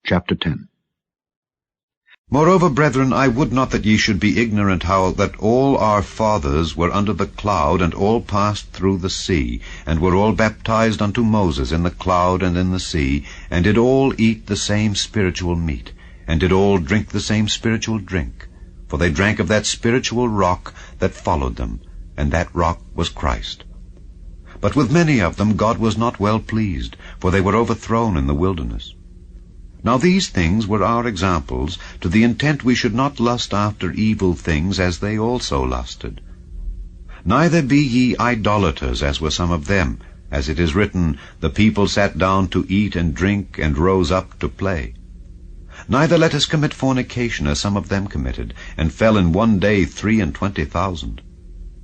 Chapter 10. Moreover, brethren, I would not that ye should be ignorant how that all our fathers were under the cloud, and all passed through the sea, and were all baptized unto Moses in the cloud and in the sea, and did all eat the same spiritual meat, and did all drink the same spiritual drink. For they drank of that spiritual rock that followed them, and that rock was Christ. But with many of them God was not well pleased, for they were overthrown in the wilderness. Now these things were our examples, to the intent we should not lust after evil things as they also lusted. Neither be ye idolaters, as were some of them, as it is written, The people sat down to eat and drink, and rose up to play. Neither let us commit fornication, as some of them committed, and fell in one day 23,000.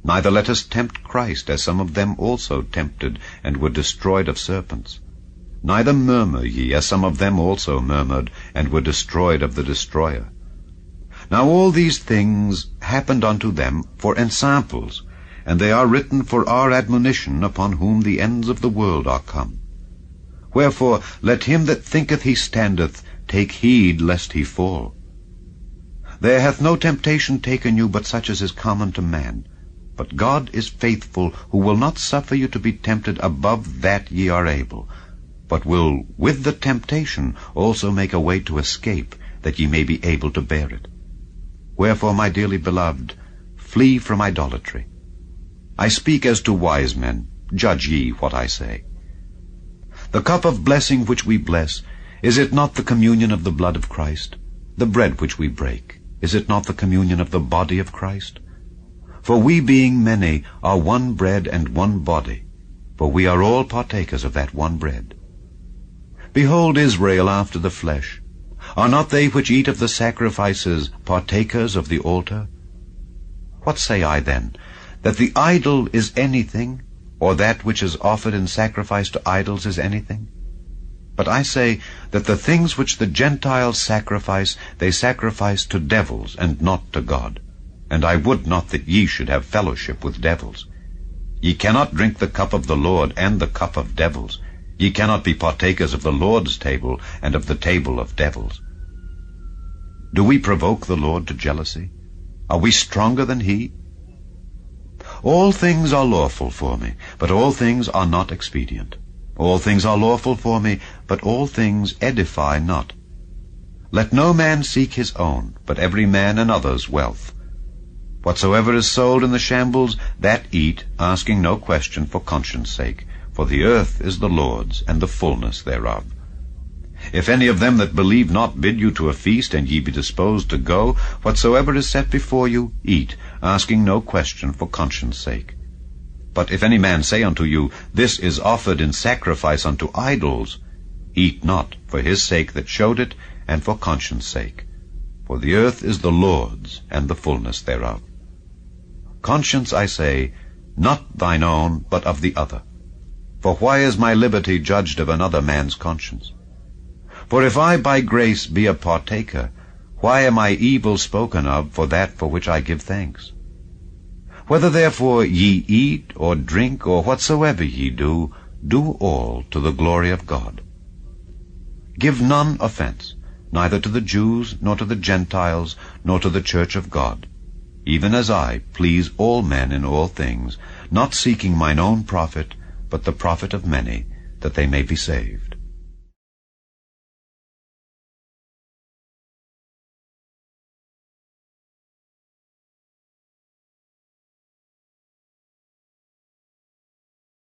Neither let us tempt Christ, as some of them also tempted, and were destroyed of serpents. Neither murmur ye, as some of them also murmured, and were destroyed of the destroyer. Now all these things happened unto them for ensamples, and they are written for our admonition, upon whom the ends of the world are come. Wherefore let him that thinketh he standeth take heed lest he fall. There hath no temptation taken you but such as is common to man. But God is faithful, who will not suffer you to be tempted above that ye are able, but will with the temptation also make a way to escape, that ye may be able to bear it. Wherefore, my dearly beloved, flee from idolatry. I speak as to wise men, judge ye what I say. The cup of blessing which we bless, is it not the communion of the blood of Christ? The bread which we break, is it not the communion of the body of Christ? For we, being many, are one bread and one body, for we are all partakers of that one bread. Behold Israel after the flesh. Are not they which eat of the sacrifices partakers of the altar? What say I then? That the idol is anything, or that which is offered in sacrifice to idols is anything? But I say that the things which the Gentiles sacrifice, they sacrifice to devils, and not to God. And I would not that ye should have fellowship with devils. Ye cannot drink the cup of the Lord and the cup of devils. Ye cannot be partakers of the Lord's table and of the table of devils. Do we provoke the Lord to jealousy? Are we stronger than he? All things are lawful for me, but all things are not expedient. All things are lawful for me, but all things edify not. Let no man seek his own, but every man another's wealth. Whatsoever is sold in the shambles, that eat, asking no question for conscience sake. For the earth is the Lord's, and the fullness thereof. If any of them that believe not bid you to a feast, and ye be disposed to go, whatsoever is set before you, eat, asking no question for conscience sake. But if any man say unto you, This is offered in sacrifice unto idols, eat not, for his sake that showed it, and for conscience sake. For the earth is the Lord's, and the fullness thereof. Conscience, I say, not thine own, but of the other. For why is my liberty judged of another man's conscience? For if I by grace be a partaker, why am I evil spoken of for that for which I give thanks? Whether therefore ye eat, or drink, or whatsoever ye do, do all to the glory of God. Give none offense, neither to the Jews, nor to the Gentiles, nor to the church of God, even as I please all men in all things, not seeking mine own profit, but the profit of many, that they may be saved.